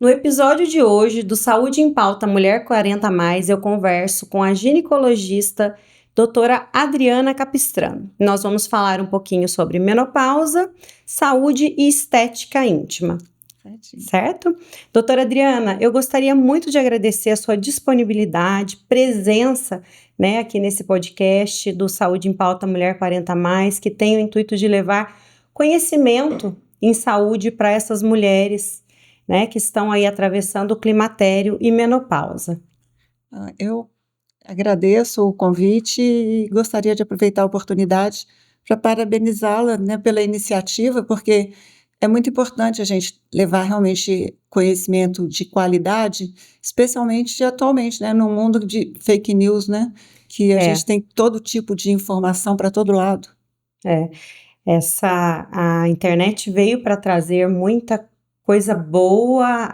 No episódio de hoje do Saúde em Pauta Mulher 40 a mais, eu converso com a ginecologista doutora Adriana Capistrano. Nós vamos falar um pouquinho sobre menopausa, saúde e estética íntima. Certo? Doutora Adriana, eu gostaria muito de agradecer a sua disponibilidade, presença, né, aqui nesse podcast do Saúde em Pauta Mulher 40 a mais, que tem o intuito de levar conhecimento em saúde para essas mulheres, né, que estão aí atravessando o climatério e menopausa. Eu agradeço o convite e gostaria de aproveitar a oportunidade para parabenizá-la, né, pela iniciativa, porque é muito importante a gente levar realmente conhecimento de qualidade, especialmente atualmente, né, no mundo de fake news, né, que a gente tem todo tipo de informação para todo lado. A internet veio para trazer muita coisa boa,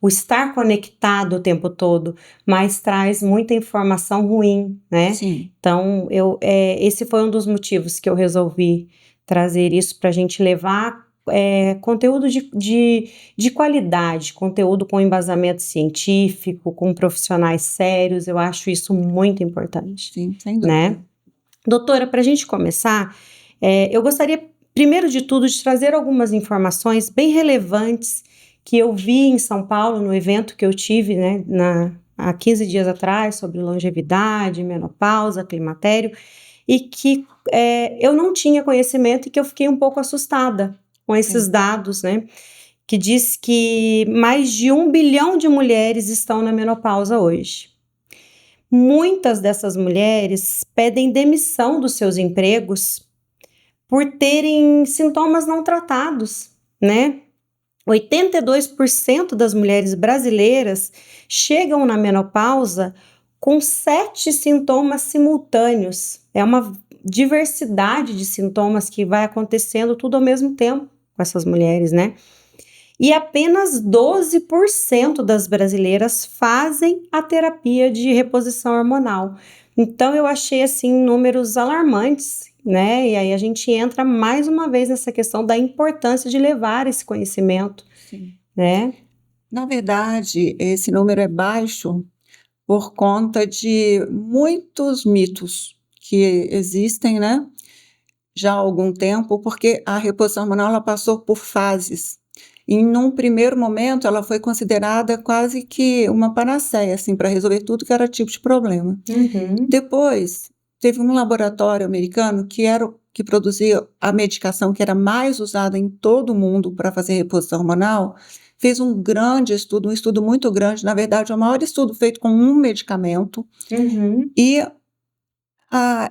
o estar conectado o tempo todo, mas traz muita informação ruim, né? Sim. Então, esse foi um dos motivos que eu resolvi trazer isso para a gente levar conteúdo de qualidade, conteúdo com embasamento científico, com profissionais sérios. Eu acho isso muito importante. Sim, sem dúvida. Né? Doutora, para a gente começar, eu gostaria, primeiro de tudo, de trazer algumas informações bem relevantes que eu vi em São Paulo, no evento que eu tive, né, há 15 dias atrás, sobre longevidade, menopausa, climatério, e que eu não tinha conhecimento e que eu fiquei um pouco assustada com esses dados, né, que diz que mais de 1 bilhão de mulheres estão na menopausa hoje. Muitas dessas mulheres pedem demissão dos seus empregos por terem sintomas não tratados, né? 82% das mulheres brasileiras chegam na menopausa com 7 sintomas simultâneos. É uma diversidade de sintomas que vai acontecendo tudo ao mesmo tempo com essas mulheres, né? E apenas 12% das brasileiras fazem a terapia de reposição hormonal. Então, eu achei, assim, números alarmantes, né? E aí a gente entra mais uma vez nessa questão da importância de levar esse conhecimento, Sim. né? Na verdade, esse número é baixo por conta de muitos mitos que existem, né, já há algum tempo, porque a reposição hormonal ela passou por fases. E num primeiro momento, ela foi considerada quase que uma panaceia, assim, para resolver tudo que era tipo de problema. Depois, teve um laboratório americano que produzia a medicação que era mais usada em todo o mundo para fazer reposição hormonal, fez um grande estudo, um estudo muito grande, na verdade, é o maior estudo feito com um medicamento, e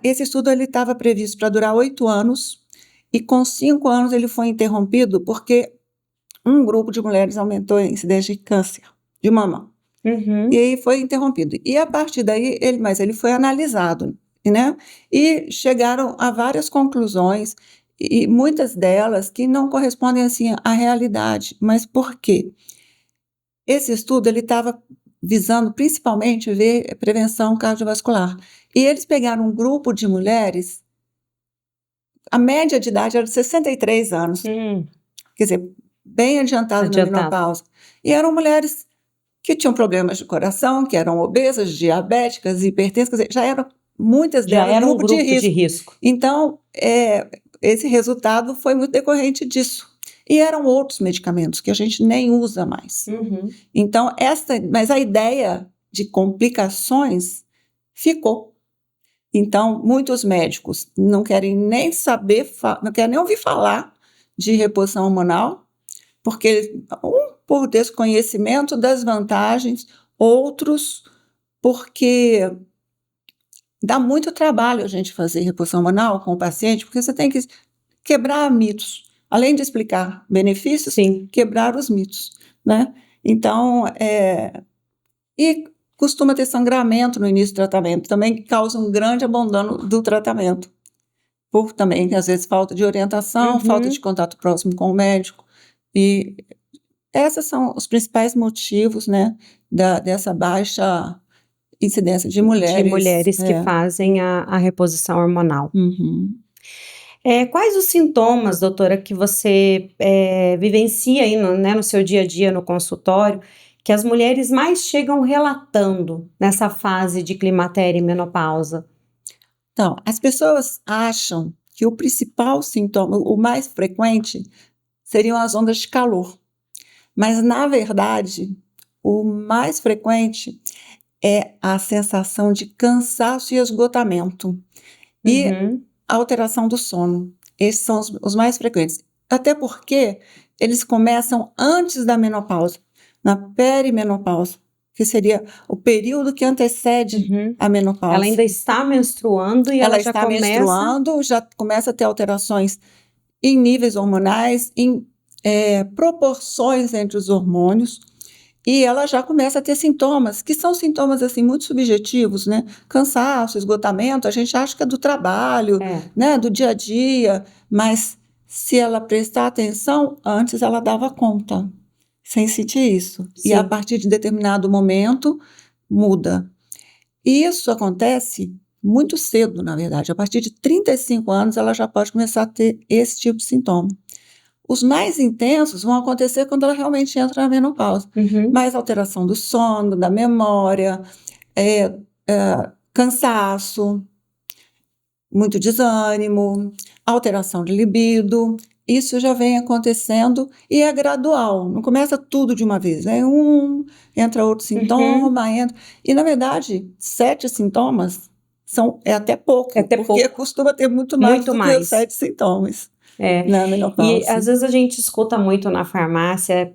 esse estudo estava previsto para durar 8 anos, e com 5 anos ele foi interrompido porque um grupo de mulheres aumentou a incidência de câncer de mama. E aí foi interrompido. E a partir daí, ele foi analisado, né? E chegaram a várias conclusões, e muitas delas que não correspondem assim à realidade. Mas por quê? Esse estudo ele estava visando principalmente ver prevenção cardiovascular. E eles pegaram um grupo de mulheres, a média de idade era de 63 anos, quer dizer, bem adiantado na menopausa. E eram mulheres que tinham problemas de coração, que eram obesas, diabéticas, hipertensas, quer dizer, já eram muitas delas era um grupo de risco. Então, esse resultado foi muito decorrente disso. E eram outros medicamentos que a gente nem usa mais. Então, mas a ideia de complicações ficou. Então, muitos médicos não querem nem saber, não querem nem ouvir falar de reposição hormonal, porque por desconhecimento das vantagens, outros porque dá muito trabalho a gente fazer reposição hormonal com o paciente, porque você tem que quebrar mitos, além de explicar benefícios, quebrar os mitos, né? Então, e costuma ter sangramento no início do tratamento, também que causa um grande abandono do tratamento, por também, às vezes, falta de orientação, falta de contato próximo com o médico, e esses são os principais motivos, né, dessa baixa incidência de mulheres. Que fazem a reposição hormonal. Quais os sintomas, doutora, que você vivencia aí no seu dia a dia no consultório, que as mulheres mais chegam relatando nessa fase de climatério e menopausa? Então, as pessoas acham que o principal sintoma, o mais frequente, seriam as ondas de calor. Mas, na verdade, o mais frequente é a sensação de cansaço e esgotamento e Uhum, alteração do sono. Esses são os mais frequentes. Até porque eles começam antes da menopausa, na perimenopausa, que seria o período que antecede uhum. a Ela menopausa. ainda está menstruando e Ela ela já está começa. menstruando, já começa a ter alterações em níveis hormonais, em proporções entre os hormônios, e ela já começa a ter sintomas, que são sintomas assim muito subjetivos, né? Cansaço, esgotamento, a gente acha que é do trabalho, É, né? Do dia a dia, mas se ela prestar atenção, antes ela dava conta, sem sentir isso. E a sim. partir de determinado momento, muda. E isso acontece muito cedo, na verdade. A partir de 35 anos, ela já pode começar a ter esse tipo de sintoma. Os mais intensos vão acontecer quando ela realmente entra na menopausa. Uhum, Mais alteração do sono, da memória, é, cansaço, muito desânimo, alteração de libido. Isso já vem acontecendo e é gradual, não começa tudo de uma vez. Entra outro uhum. sintoma, entra. E, na verdade, 7 sintomas é até É pouco, até porque pouco, costuma ter muito mais muito do que os mais. 7 sintomas É. na E menopausa. às vezes a gente escuta muito na farmácia,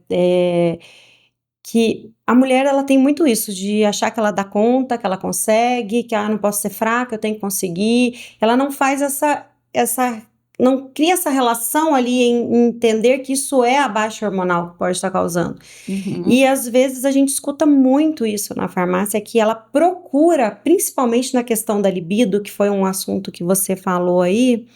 que a mulher ela tem muito isso de achar que ela dá conta, que ela consegue, que não posso ser fraca, eu tenho que conseguir. Ela não faz essa não cria essa relação ali em entender que isso é a baixa hormonal que pode estar causando. E Uhum, às vezes a gente escuta muito isso na farmácia, que ela procura, principalmente na questão da libido, que foi um assunto que você falou aí,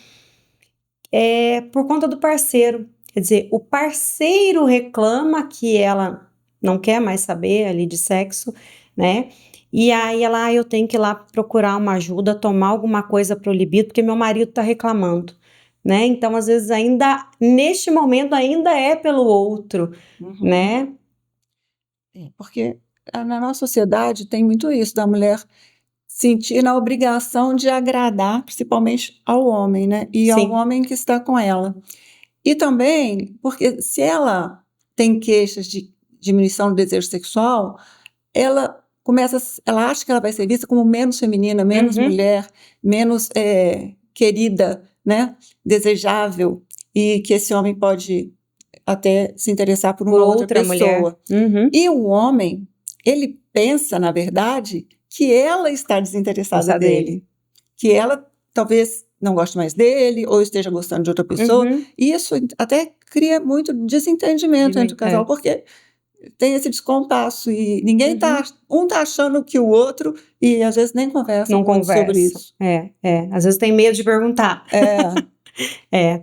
por conta do parceiro. Quer dizer, o parceiro reclama que ela não quer mais saber ali de sexo, né? E aí eu tenho que ir lá procurar uma ajuda, tomar alguma coisa para o libido, porque meu marido tá reclamando, né? Então, às vezes, ainda, neste momento, ainda é pelo outro, uhum. né? Porque na nossa sociedade tem muito isso, da mulher sentir a obrigação de agradar, principalmente ao homem, né? E ao Sim. homem que está com ela. E também, porque se ela tem queixas de diminuição do desejo sexual, ela acha que ela vai ser vista como menos feminina, menos Uhum. mulher, menos querida, né? Desejável, e que esse homem pode até se interessar por Por uma outra outra mulher. pessoa. Uhum. E o homem, ele pensa, na verdade, que ela está desinteressada Essa dele. dele, que ela talvez não goste mais dele ou esteja gostando de outra pessoa, Uhum. e isso até cria muito desentendimento entre o casal, porque tem esse descompasso e ninguém Uhum. tá achando que o outro, e às vezes nem conversa Não muito sobre conversa. isso. Às vezes tem medo de perguntar. É, É.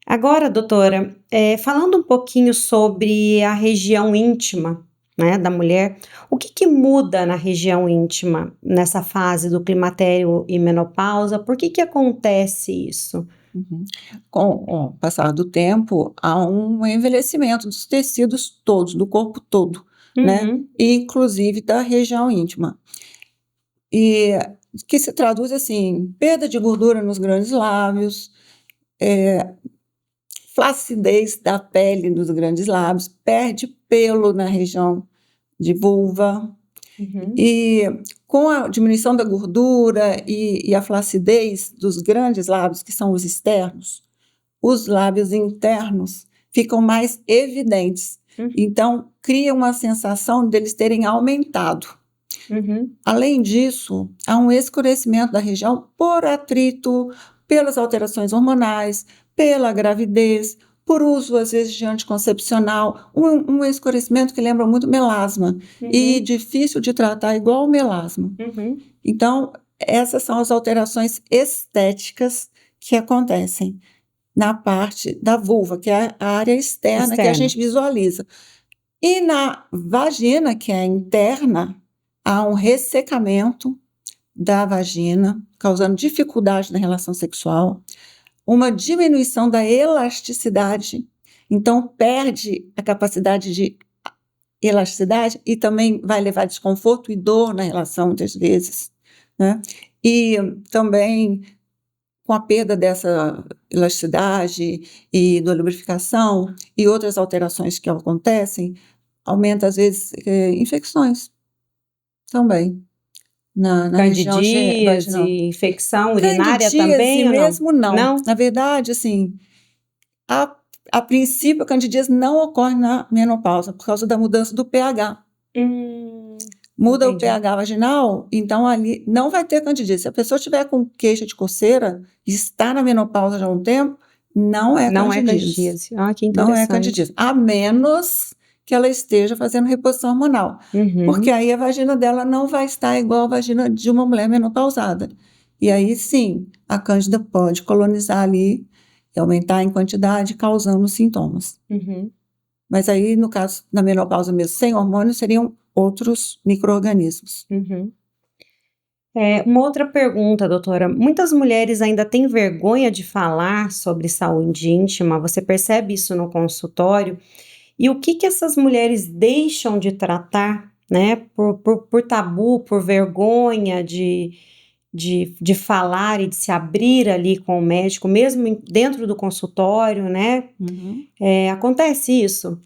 Agora, doutora, falando um pouquinho sobre a região íntima, né, da mulher, o que que muda na região íntima nessa fase do climatério e menopausa? Por que que acontece isso? uhum. Com o passar do tempo, há um envelhecimento dos tecidos todos, do corpo todo, né? Uhum, Inclusive da região íntima. E que se traduz assim, perda de gordura nos grandes lábios, flacidez da pele nos grandes lábios, perde pelo na região de vulva. uhum, E com a diminuição da gordura e a flacidez dos grandes lábios, que são os externos, os lábios internos ficam mais evidentes. uhum, Então, cria uma sensação deles terem aumentado. uhum. Além disso, há um escurecimento da região por atrito, pelas alterações hormonais, pela gravidez, por uso, às vezes, de anticoncepcional, um escurecimento que lembra muito melasma e Uhum, difícil de tratar, igual o melasma. uhum. Então, essas são as alterações estéticas que acontecem na parte da vulva, que é a área externa que a Externa. gente visualiza. E na vagina, que é interna, há um ressecamento da vagina, causando dificuldade na relação sexual, uma diminuição da elasticidade, então perde a capacidade de elasticidade e também vai levar desconforto e dor na relação, muitas vezes, né? E também, com a perda dessa elasticidade e da lubrificação e outras alterações que acontecem, aumenta, às vezes, infecções também na região Candidíase, vaginal. infecção urinária também Candidíase ou não? mesmo não. Não? Na verdade, assim, a princípio, a candidíase não ocorre na menopausa por causa da mudança do pH. Muda Entendi. o pH vaginal, então ali não vai ter candidíase. Se a pessoa estiver com queixa de coceira e está na menopausa já há um tempo, não é Não é candidíase. candidíase. Ah, que Não é interessante. candidíase, a menos que ela esteja fazendo reposição hormonal, porque aí a vagina dela não vai estar igual a vagina de uma mulher menopausada. E aí sim, a cândida pode colonizar ali e aumentar em quantidade, causando sintomas. Mas aí, no caso da menopausa mesmo, sem hormônio, seriam outros micro-organismos. Uma outra pergunta, doutora. Muitas mulheres ainda têm vergonha de falar sobre saúde íntima, você percebe isso no consultório? E o que essas mulheres deixam de tratar, né, por tabu, por vergonha de falar e de se abrir ali com o médico, mesmo dentro do consultório, né? Acontece isso?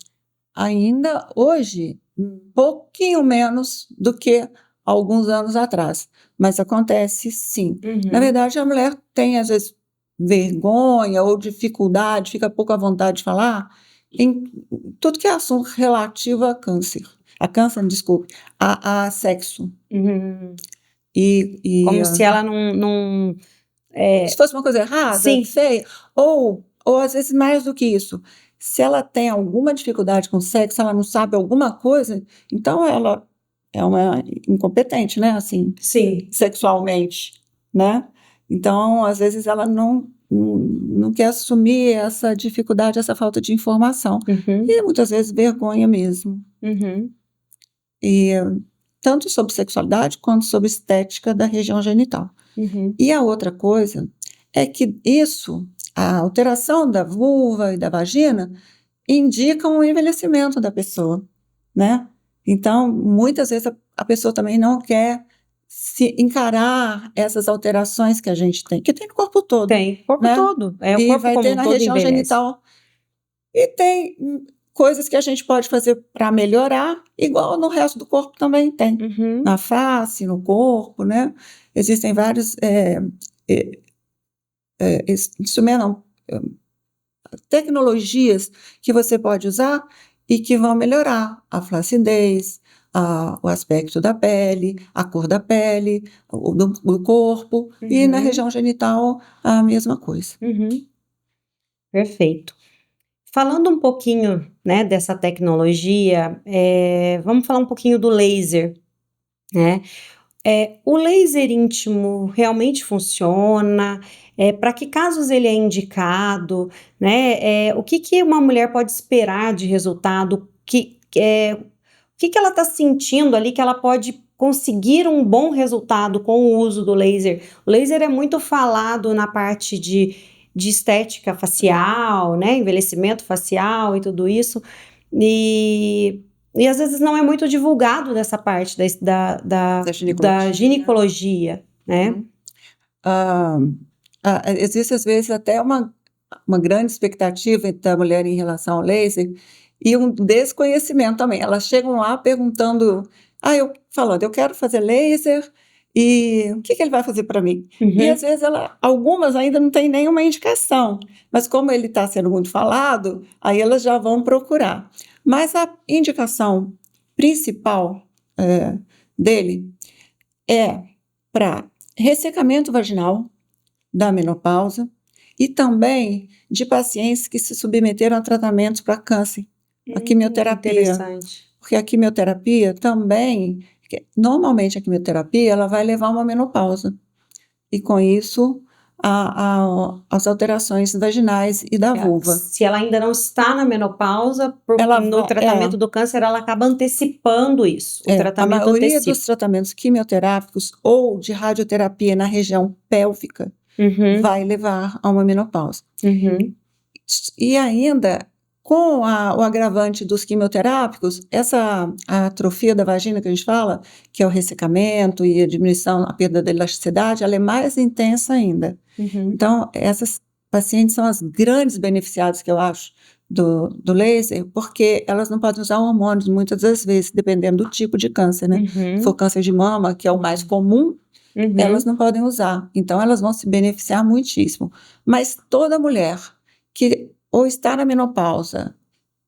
Ainda hoje, um pouquinho menos do que alguns anos atrás, mas acontece sim. Na verdade, a mulher tem, às vezes, vergonha ou dificuldade, fica pouco à vontade de falar em tudo que é assunto relativo a câncer. Desculpe, a sexo. Como se ela não se fosse uma coisa errada, Sim. feia, ou às vezes mais do que isso. Se ela tem alguma dificuldade com sexo, ela não sabe alguma coisa, então ela é uma incompetente, né, assim, Sim. sexualmente, né? Então, às vezes ela não quer assumir essa dificuldade, essa falta de informação. E muitas vezes vergonha mesmo. E tanto sobre sexualidade quanto sobre estética da região genital. E a outra coisa é que isso, a alteração da vulva e da vagina, indicam o envelhecimento da pessoa, né? Então, muitas vezes a pessoa também não quer se encarar essas alterações que a gente tem, que tem no corpo todo. Tem, o corpo né? todo. O E corpo vai como ter um na todo região envelhece. genital. E tem coisas que a gente pode fazer para melhorar, igual no resto do corpo também tem. Na face, no corpo, né? Existem vários tecnologias que você pode usar e que vão melhorar a flacidez, o aspecto da pele, a cor da pele, do corpo, e na região genital a mesma coisa. Perfeito. Falando um pouquinho, né, dessa tecnologia, vamos falar um pouquinho do laser, né? O laser íntimo realmente funciona? Para que casos ele é indicado, né? O que uma mulher pode esperar de resultado? O que ela está sentindo ali que ela pode conseguir um bom resultado com o uso do laser? O laser é muito falado na parte de estética facial, né? Envelhecimento facial e tudo isso. E às vezes não é muito divulgado dessa parte da ginecologia, né? Existe, às vezes, até uma grande expectativa da mulher em relação ao laser e um desconhecimento também. Elas chegam lá perguntando, falando, eu quero fazer laser e o que ele vai fazer para mim? E às vezes algumas ainda não têm nenhuma indicação, mas como ele está sendo muito falado, aí elas já vão procurar. Mas a indicação principal dele é para ressecamento vaginal da menopausa e também de pacientes que se submeteram a tratamentos para câncer, a quimioterapia. Interessante. Porque a quimioterapia também, normalmente a quimioterapia, ela vai levar a uma menopausa. E com isso, as alterações vaginais e da vulva. Se ela ainda não está na menopausa, no tratamento do câncer, ela acaba antecipando isso. O tratamento a maioria antecipa. dos tratamentos quimioterápicos ou de radioterapia na região pélvica vai levar a uma menopausa. Uhum. E ainda, com o agravante dos quimioterápicos, essa atrofia da vagina que a gente fala, que é o ressecamento e a diminuição, a perda da elasticidade, ela é mais intensa ainda. Uhum. Então, essas pacientes são as grandes beneficiadas, que eu acho, do laser, porque elas não podem usar hormônios muitas das vezes, dependendo do tipo de câncer, né? Se for câncer de mama, que é o mais comum, elas não podem usar. Então, elas vão se beneficiar muitíssimo. Mas toda mulher que ou está na menopausa,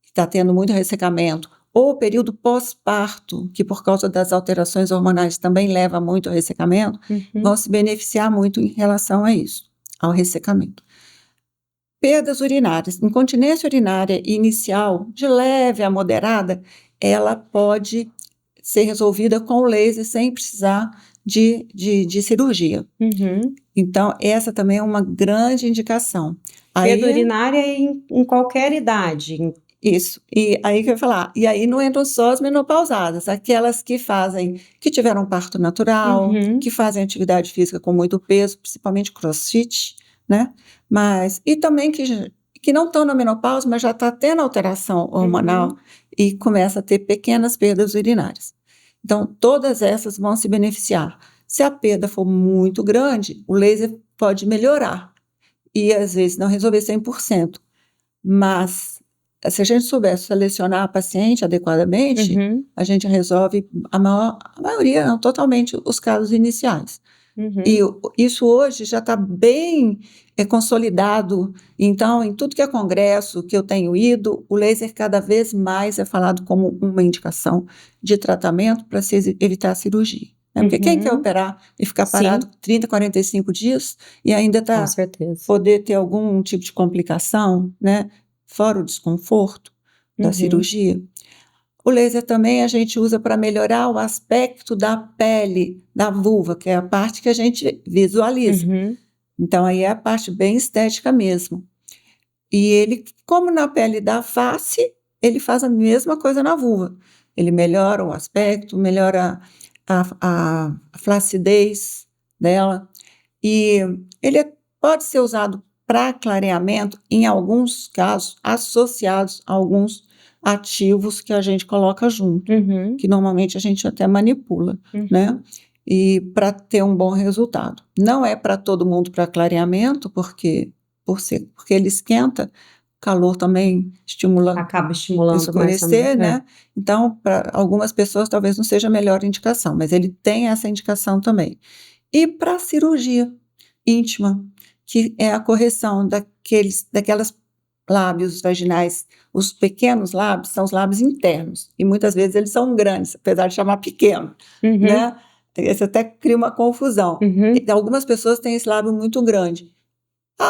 está tendo muito ressecamento, ou o período pós-parto, que por causa das alterações hormonais também leva muito ao ressecamento, vão se beneficiar muito em relação a isso, ao ressecamento. Perdas urinárias. Incontinência urinária inicial, de leve a moderada, ela pode ser resolvida com o laser sem precisar de cirurgia. Então, essa também é uma grande indicação. Perda urinária em qualquer idade. Isso. E aí que eu ia falar, e aí não entram só as menopausadas, aquelas que tiveram parto natural, que fazem atividade física com muito peso, principalmente crossfit, né? E também que não estão na menopausa, mas já está tendo alteração hormonal e começa a ter pequenas perdas urinárias. Então, todas essas vão se beneficiar. Se a perda for muito grande, o laser pode melhorar e, às vezes, não resolver 100%. Mas, se a gente souber selecionar a paciente adequadamente, a gente resolve a maioria, não totalmente, os casos iniciais. E isso hoje já está bem consolidado. Então, em tudo que é congresso que eu tenho ido, o laser cada vez mais é falado como uma indicação de tratamento para se evitar a cirurgia. Né? Porque quem quer operar e ficar parado 30, 45 dias e ainda poder ter algum tipo de complicação, né? Fora o desconforto da cirurgia. O laser também a gente usa para melhorar o aspecto da pele, da vulva, que é a parte que a gente visualiza. Então, aí é a parte bem estética mesmo. E ele, como na pele da face, ele faz a mesma coisa na vulva. Ele melhora o aspecto, melhora a flacidez dela. E ele pode ser usado para clareamento, em alguns casos, associados a alguns ativos que a gente coloca junto, que normalmente a gente até manipula, né? E para ter um bom resultado. Não é para todo mundo para clareamento, porque ele esquenta, calor também acaba estimulando escurecer, né? Então, para algumas pessoas talvez não seja a melhor indicação, mas ele tem essa indicação também. E para cirurgia íntima, que é a correção daquelas lábios vaginais. Os pequenos lábios são os lábios internos, e muitas vezes eles são grandes, apesar de chamar pequeno, né? Isso até cria uma confusão. Algumas pessoas têm esse lábio muito grande.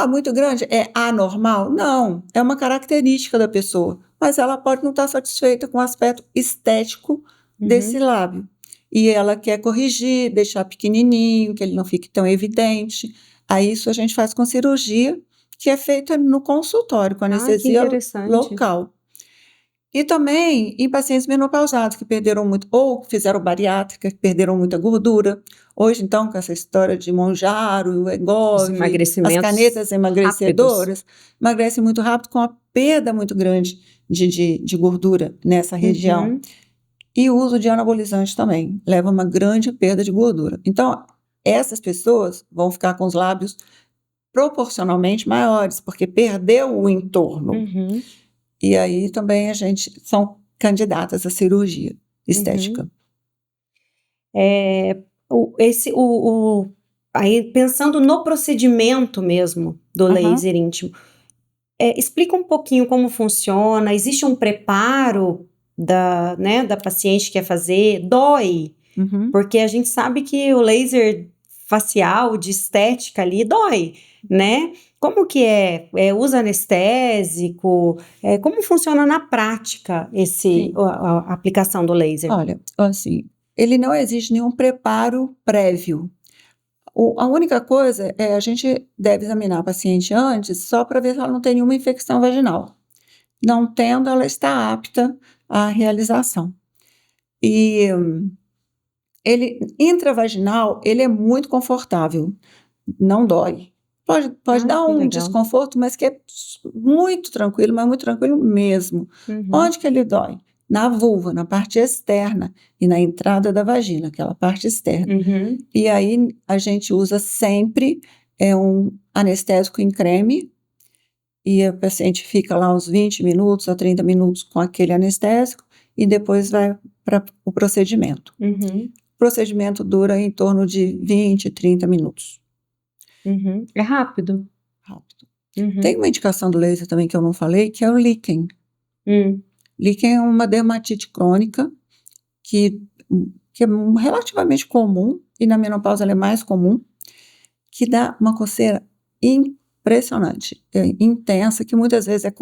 Muito grande é anormal? Não, é uma característica da pessoa, mas ela pode não estar satisfeita com o aspecto estético desse lábio. E ela quer corrigir, deixar pequenininho, que ele não fique tão evidente. Aí isso a gente faz com cirurgia, que é feita no consultório, com anestesia local. E também em pacientes menopausados que perderam muito, ou que fizeram bariátrica, que perderam muita gordura. Hoje, então, com essa história de Mounjaro, o Wegovy, as canetas emagrecedoras, emagrece muito rápido com a perda muito grande de gordura nessa região. E o uso de anabolizante também leva a uma grande perda de gordura. Então, essas pessoas vão ficar com os lábios proporcionalmente maiores, porque perdeu o entorno. E aí também são candidatas à cirurgia estética. Aí, pensando no procedimento mesmo do laser íntimo, explica um pouquinho como funciona. Existe um preparo da paciente que quer fazer? Dói? Porque a gente sabe que o laser facial, de estética ali, dói, né? Como que usa anestésico? Como funciona na prática a aplicação do laser? Olha, assim, ele não exige nenhum preparo prévio. A única coisa a gente deve examinar a paciente antes, só para ver se ela não tem nenhuma infecção vaginal. Não tendo, ela está apta à realização. E ele intravaginal, ele é muito confortável, não dói. Pode dar que um legal. desconforto, mas que é muito tranquilo, mas muito tranquilo mesmo. Uhum. Onde que ele dói? Na vulva, na parte externa e na entrada da vagina, aquela parte externa. Uhum. E aí a gente usa sempre um anestésico em creme e a paciente fica lá uns 20 minutos a 30 minutos com aquele anestésico e depois vai para o procedimento. Uhum. O procedimento dura em torno de 20, 30 minutos. Uhum. É rápido. Rápido. Uhum. Tem uma indicação do laser também que eu não falei, que é o líquen. Hum. Líquen é uma dermatite crônica que é relativamente comum, e na menopausa ela é mais comum, que dá uma coceira impressionante, intensa, que muitas vezes é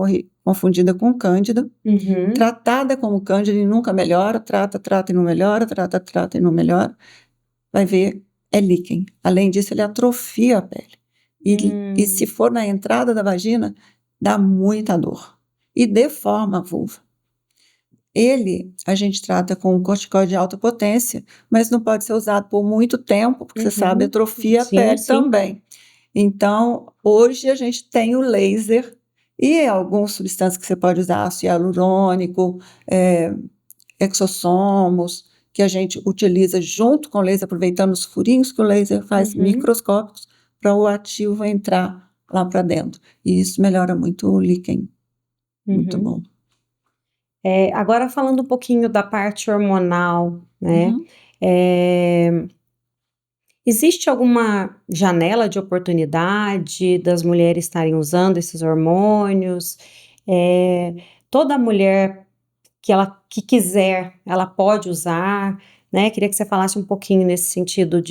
confundida com cândida, Uhum. tratada como cândida e nunca melhora, trata e não melhora, trata e não melhora, vai ver, é líquen. Além disso, ele atrofia a pele. E se for na entrada da vagina, dá muita dor. E deforma a vulva. A gente trata com um corticoide de alta potência, mas não pode ser usado por muito tempo, porque você sabe, atrofia a pele também. Então, hoje a gente tem o laser e algumas substâncias que você pode usar, ácido hialurônico, exossomos, que a gente utiliza junto com o laser, aproveitando os furinhos que o laser faz microscópicos para o ativo entrar lá para dentro. E isso melhora muito o líquen. Muito bom. Agora falando um pouquinho da parte hormonal, né? Existe alguma janela de oportunidade das mulheres estarem usando esses hormônios? Toda mulher que quiser, ela pode usar, né? Queria que você falasse um pouquinho nesse sentido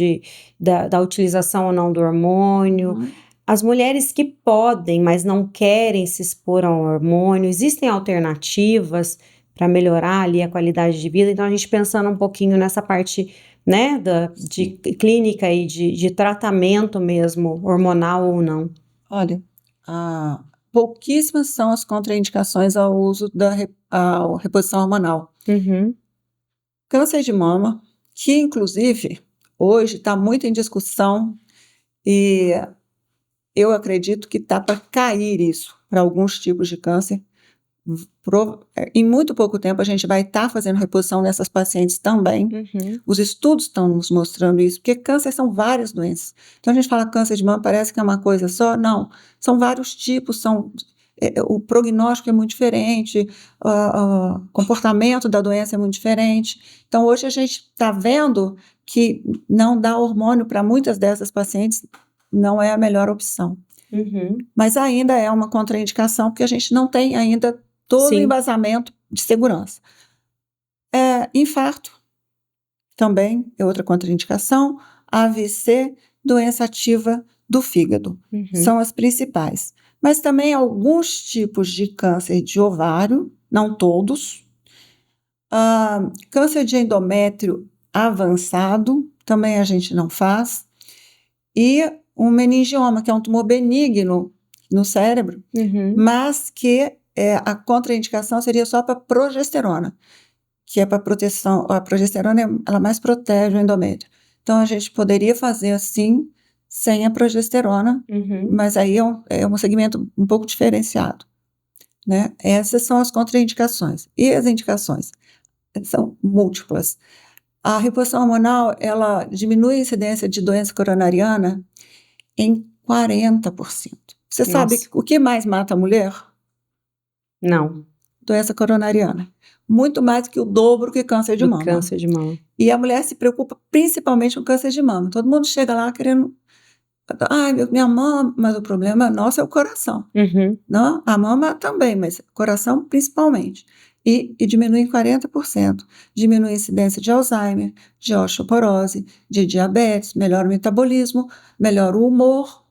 da utilização ou não do hormônio. As mulheres que podem, mas não querem se expor ao hormônio, existem alternativas para melhorar ali a qualidade de vida? Então, a gente pensando um pouquinho nessa parte, né, de clínica e de tratamento mesmo, hormonal ou não. Olha, pouquíssimas são as contraindicações ao uso da reposição hormonal. Câncer de mama, que inclusive hoje está muito em discussão e eu acredito que está para cair isso para alguns tipos de câncer. Em muito pouco tempo a gente vai estar fazendo reposição nessas pacientes também. Os estudos estão nos mostrando isso, porque câncer são várias doenças. Então a gente fala câncer de mama, parece que é uma coisa só. Não, são vários tipos, o prognóstico é muito diferente, o comportamento da doença é muito diferente. Então hoje a gente está vendo que não dar hormônio para muitas dessas pacientes não é a melhor opção. Mas ainda é uma contraindicação, porque a gente não tem ainda todo o embasamento de segurança. Infarto também é outra contraindicação. AVC, doença ativa do fígado, são as principais. Mas também alguns tipos de câncer de ovário, não todos. Câncer de endométrio avançado, também a gente não faz. E um meningioma, que é um tumor benigno no cérebro, mas que a contraindicação seria só para progesterona, que é para proteção. A progesterona ela mais protege o endométrio. Então a gente poderia fazer assim, sem a progesterona, mas aí é um segmento um pouco diferenciado, né? Essas são as contraindicações. E as indicações são múltiplas. A reposição hormonal, ela diminui a incidência de doença coronariana em 40%. Você sabe o que mais mata a mulher? Não. Doença coronariana. Muito mais do que o dobro que câncer de mama. Câncer de mama. E a mulher se preocupa principalmente com câncer de mama. Todo mundo chega lá querendo... Ai, minha mama... Mas o problema nosso é o coração. Não? A mama também, mas o coração principalmente. E diminui em 40%. Diminui a incidência de Alzheimer, de osteoporose, de diabetes, melhora o metabolismo, melhora o humor,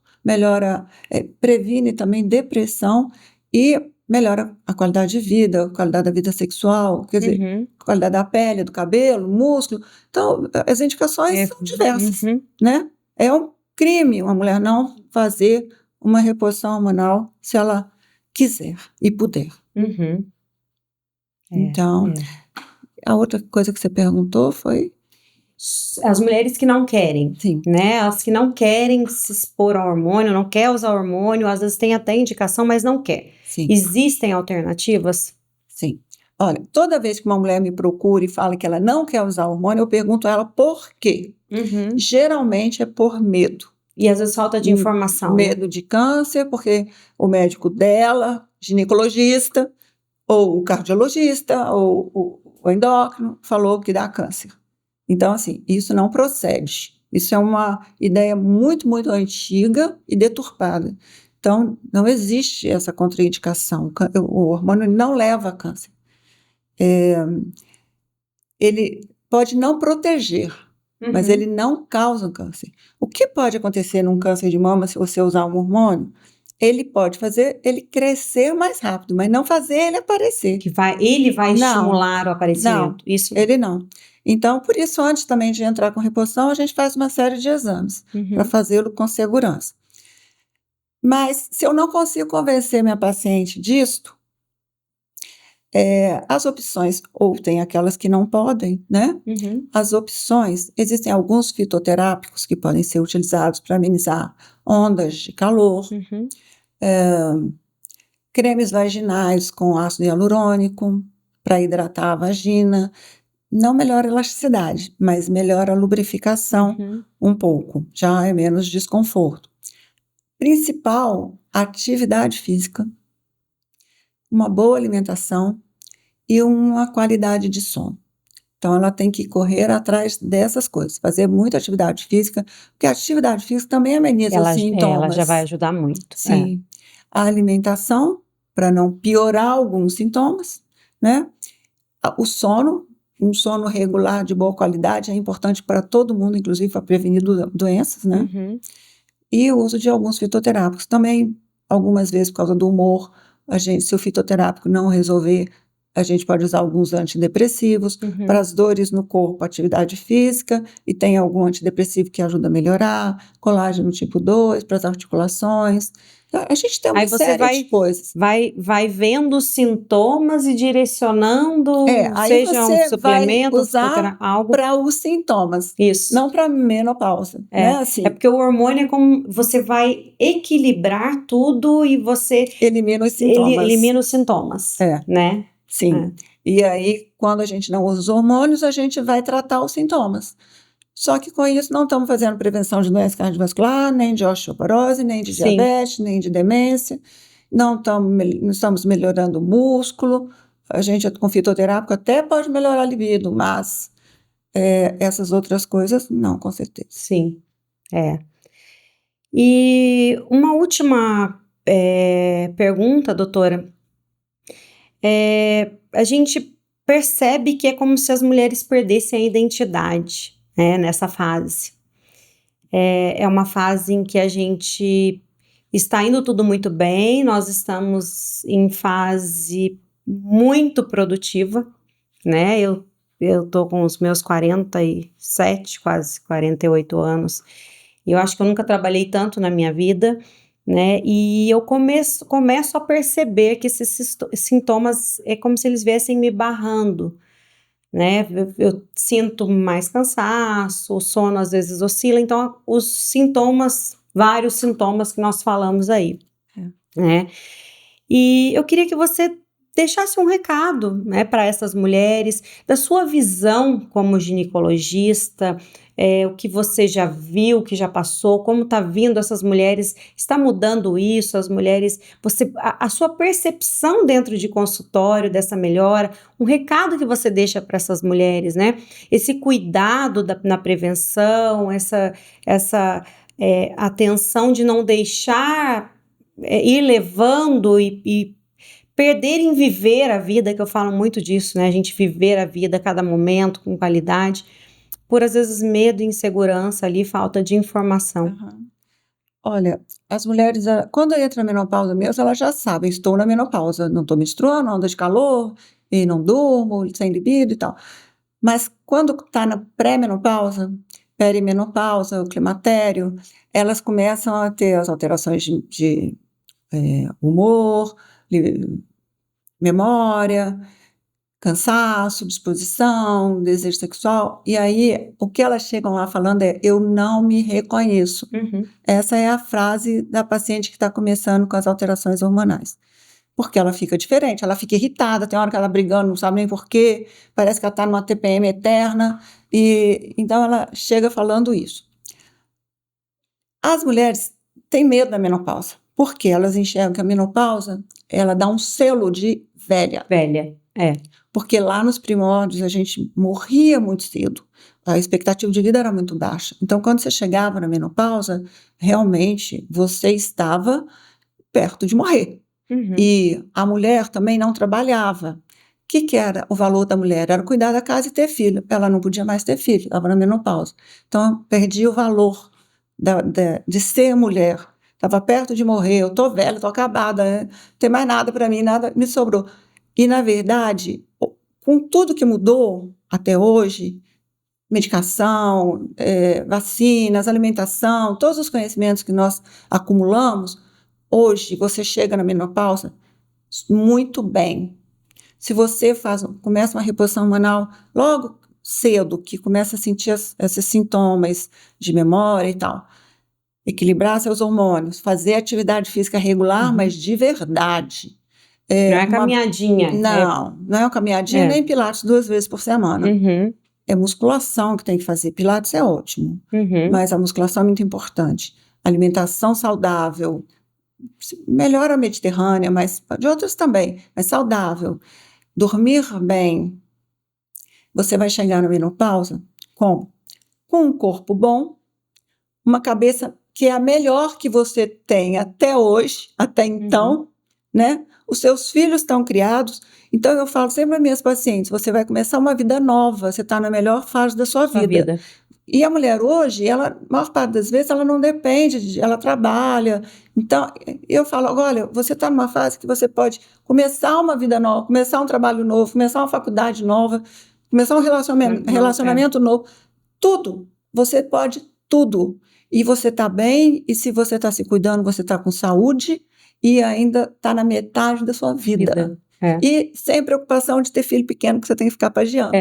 previne também depressão e melhora a qualidade de vida, a qualidade da vida sexual, quer dizer, a qualidade da pele, do cabelo, músculo. Então, as indicações são diversas, né? É um crime uma mulher não fazer uma reposição hormonal se ela quiser e puder. Então, a outra coisa que você perguntou foi... as mulheres que não querem, Sim, né? As que não querem se expor ao hormônio, não quer usar hormônio, às vezes tem até indicação, mas não quer. sim, Existem alternativas? sim. Olha, toda vez que uma mulher me procura e fala que ela não quer usar hormônio, eu pergunto a ela por quê. Uhum. Geralmente é por medo. E às vezes falta de informação, né? Medo de câncer, porque o médico dela, ginecologista, ou o cardiologista, ou o endócrino, falou que dá câncer. Então, assim, isso não procede. Isso é uma ideia muito, muito antiga e deturpada. Então, não existe essa contraindicação. O hormônio não leva a câncer. Ele pode não proteger, mas Uhum. ele não causa um câncer. O que pode acontecer num câncer de mama se você usar um hormônio? Ele pode fazer ele crescer mais rápido, mas não fazer ele aparecer. Ele vai Não, estimular o não, aparecimento. Isso não. ele não. Então, por isso, antes também de entrar com reposição, a gente faz uma série de exames para Uhum. fazê-lo com segurança. Mas, se eu não consigo convencer minha paciente disto, as opções, ou tem aquelas que não podem, né? Uhum. As opções, existem alguns fitoterápicos que podem ser utilizados para amenizar ondas de calor, Uhum. cremes vaginais com ácido hialurônico para hidratar a vagina. Não melhora a elasticidade, mas melhora a lubrificação Uhum. um pouco, já é menos desconforto. Principal, atividade física, uma boa alimentação e uma qualidade de sono. Então, ela tem que correr atrás dessas coisas, fazer muita atividade física, porque a atividade física também ameniza os Ela já vai sintomas. ajudar muito. Sim. A alimentação, para não piorar alguns sintomas, né? O sono, um sono regular de boa qualidade é importante para todo mundo, inclusive para prevenir doenças, né? Uhum. E o uso de alguns fitoterápicos também, algumas vezes por causa do humor, se o fitoterápico não resolver, a gente pode usar alguns antidepressivos. Uhum. Para as dores no corpo, atividade física, e tem algum antidepressivo que ajuda a melhorar, colágeno tipo 2 para as articulações. Então, a gente tem uma Aí você série de coisas. vai vendo os sintomas e direcionando, Aí seja um você vai suplemento, usar algo. para os sintomas, Isso. não para menopausa, né? Assim, É porque o hormônio é como você vai equilibrar tudo e você elimina os sintomas. elimina os sintomas, né? Sim. E aí, quando a gente não usa os hormônios, a gente vai tratar os sintomas. Só que com isso não estamos fazendo prevenção de doença cardiovascular, nem de osteoporose, nem de Sim. diabetes, nem de demência. Não estamos melhorando o músculo. A gente com fitoterápico até pode melhorar a libido, mas essas outras coisas, não, com certeza. Sim, E uma última pergunta, doutora. A gente percebe que é como se as mulheres perdessem a identidade, né, nessa fase. É uma fase em que a gente está indo tudo muito bem, nós estamos em fase muito produtiva, né? Eu tô com os meus 47, quase 48 anos, e eu acho que eu nunca trabalhei tanto na minha vida, né? E eu começo a perceber que esses sintomas é como se eles viessem me barrando, né? Eu sinto mais cansaço, o sono às vezes oscila, então os sintomas, vários sintomas que nós falamos aí, né? E eu queria que você deixasse um recado, né, para essas mulheres, da sua visão como ginecologista, o que você já viu, o que já passou, como está vindo essas mulheres, está mudando isso, as mulheres, a sua percepção dentro de consultório dessa melhora, um recado que você deixa para essas mulheres, né? Esse cuidado na prevenção, essa atenção de não deixar ir levando e perder em viver a vida, que eu falo muito disso, né? A gente viver a vida a cada momento com qualidade, por às vezes medo, insegurança ali, falta de informação. Uhum. Olha, as mulheres, quando entra a menopausa mesmo, elas já sabem, estou na menopausa, não estou menstruando, onda de calor, e não durmo, sem libido e tal. Mas quando está na pré-menopausa, perimenopausa, o climatério, elas começam a ter as alterações de humor, memória, cansaço, disposição, desejo sexual. E aí, o que elas chegam lá falando é: eu não me reconheço. Uhum. Essa é a frase da paciente que está começando com as alterações hormonais. Porque ela fica diferente, ela fica irritada, tem hora que ela brigando, não sabe nem por quê, parece que ela está numa TPM eterna, e então ela chega falando isso. As mulheres têm medo da menopausa, porque elas enxergam que a menopausa, ela dá um selo de velha. Velha, Porque lá nos primórdios a gente morria muito cedo, a expectativa de vida era muito baixa. Então, quando você chegava na menopausa, realmente você estava perto de morrer. Uhum. E a mulher também não trabalhava. O que era o valor da mulher? Era cuidar da casa e ter filho. Ela não podia mais ter filho, estava na menopausa. Então, perdia o valor de ser mulher. Estava perto de morrer, eu estou velha, estou acabada, não tem mais nada para mim, nada me sobrou. E, na verdade, com tudo que mudou até hoje, medicação, vacinas, alimentação, todos os conhecimentos que nós acumulamos, hoje você chega na menopausa muito bem. Se você começa uma reposição hormonal logo cedo, que começa a sentir esses sintomas de memória e tal, equilibrar seus hormônios, fazer atividade física regular, mas de verdade. Não é caminhadinha. Não é uma caminhadinha, nem pilates 2 vezes por semana. Uhum. É musculação que tem que fazer. Pilates é ótimo, mas a musculação é muito importante. Alimentação saudável, melhor a mediterrânea, mas de outras também, mas saudável. Dormir bem. Você vai chegar na menopausa com um corpo bom, uma cabeça que é a melhor que você tem até hoje, até então, né? Os seus filhos estão criados. Então, eu falo sempre às minhas pacientes, você vai começar uma vida nova, você está na melhor fase da sua vida. E a mulher hoje, ela, a maior parte das vezes, ela não depende, ela trabalha. Então, eu falo, olha, você está numa fase que você pode começar uma vida nova, começar um trabalho novo, começar uma faculdade nova, começar um relacionamento novo. Tudo. Você pode tudo. E você está bem, e se você está se cuidando, você está com saúde e ainda está na metade da sua vida. E sem preocupação de ter filho pequeno que você tem que ficar pagiando.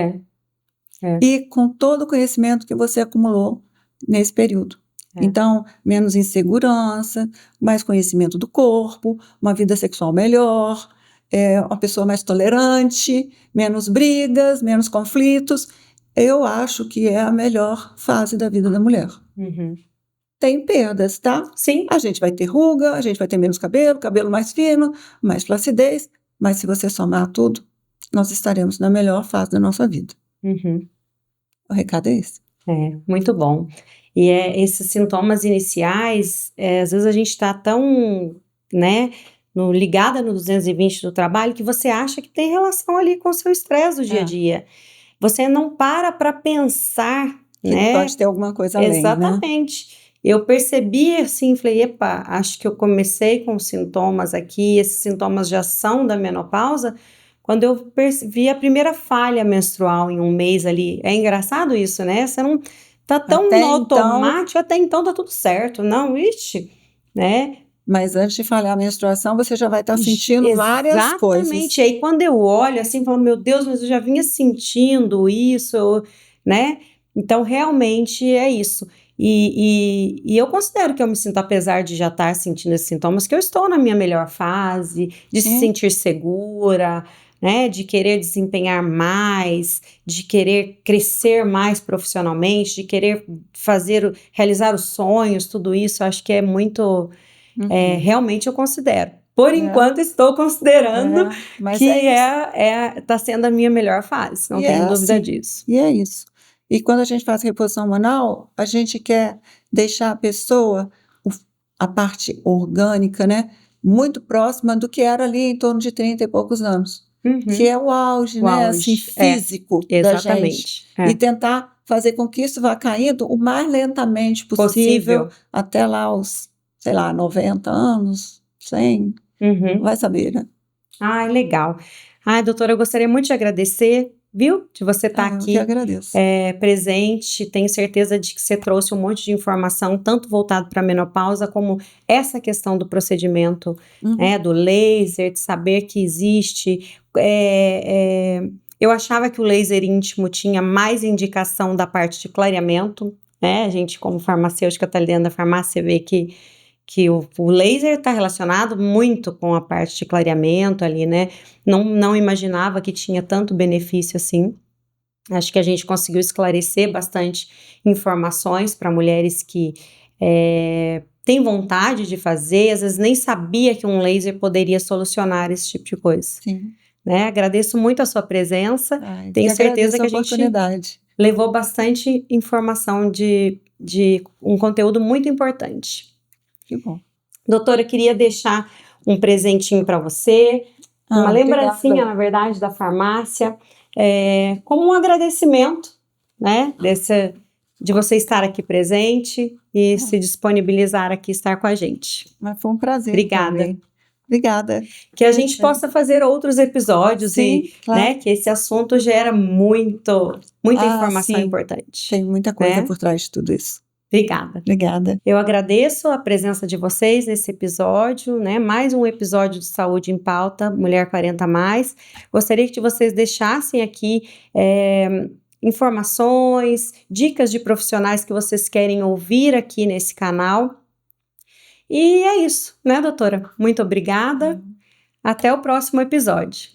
E com todo o conhecimento que você acumulou nesse período. Então, menos insegurança, mais conhecimento do corpo, uma vida sexual melhor, uma pessoa mais tolerante, menos brigas, menos conflitos. Eu acho que é a melhor fase da vida da mulher. Tem perdas, tá? Sim. A gente vai ter ruga, a gente vai ter menos cabelo mais fino, mais flacidez, mas se você somar tudo, nós estaremos na melhor fase da nossa vida. O recado é esse. Muito bom. E esses sintomas iniciais, às vezes a gente está tão, né, ligada no 220 do trabalho, que você acha que tem relação ali com o seu estresse do dia a dia. Você não para pensar, que pode ter alguma coisa além, exatamente. Né? Eu percebi assim, falei, epa, acho que eu comecei com sintomas aqui, esses sintomas já são da menopausa, quando eu percebi a primeira falha menstrual em um mês ali. É engraçado isso, né? Você não tá tão no automático, até então tá tudo certo. Não, ixi, né? Mas antes de falhar a menstruação, você já vai estar sentindo várias coisas. Exatamente. Aí quando eu olho assim, falo, meu Deus, mas eu já vinha sentindo isso, né? Então, realmente é isso. E eu considero que eu me sinto, apesar de já estar sentindo esses sintomas, que eu estou na minha melhor fase, de se sentir segura, né, de querer desempenhar mais, de querer crescer mais profissionalmente, de querer realizar os sonhos, tudo isso, acho que é muito, realmente eu considero. Por enquanto estou considerando que está sendo a minha melhor fase, não tenho dúvida disso. E é isso. E quando a gente faz reposição hormonal, a gente quer deixar a pessoa, a parte orgânica, né, muito próxima do que era ali em torno de 30 e poucos anos. Que é o auge, né, assim, físico da gente. E tentar fazer com que isso vá caindo o mais lentamente possível. Até lá os, sei lá, 90 anos, 100, vai saber, né? Ai, legal. Ai, doutora, eu gostaria muito de agradecer, viu? De você estar aqui presente. Tenho certeza de que você trouxe um monte de informação, tanto voltado para a menopausa, como essa questão do procedimento, né, do laser, de saber que existe Eu achava que o laser íntimo tinha mais indicação da parte de clareamento, né? A gente, como farmacêutica, tá ali dentro da farmácia, vê que o laser está relacionado muito com a parte de clareamento ali, né? Não imaginava que tinha tanto benefício assim. Acho que a gente conseguiu esclarecer bastante informações para mulheres que têm vontade de fazer, às vezes nem sabia que um laser poderia solucionar esse tipo de coisa. Sim. Né? Agradeço muito a sua presença. Ai, Tenho que certeza agradeço que a a gente oportunidade. levou bastante informação de um conteúdo muito importante. Que bom. Doutora, eu queria deixar um presentinho para você, uma lembrancinha, obrigada. na verdade, da farmácia, como um agradecimento, né, de você estar aqui presente e se disponibilizar aqui, estar com a gente. Mas foi um prazer Obrigada. também. Obrigada. Que a gente possa fazer outros episódios Sim, claro. né, que esse assunto gera muita informação sim. importante. Tem muita coisa né? por trás de tudo isso. Obrigada. Obrigada. Eu agradeço a presença de vocês nesse episódio, né? Mais um episódio de Saúde em Pauta, Mulher 40+. Gostaria que vocês deixassem aqui informações, dicas de profissionais que vocês querem ouvir aqui nesse canal. E é isso, né, doutora? Muito obrigada. Até o próximo episódio.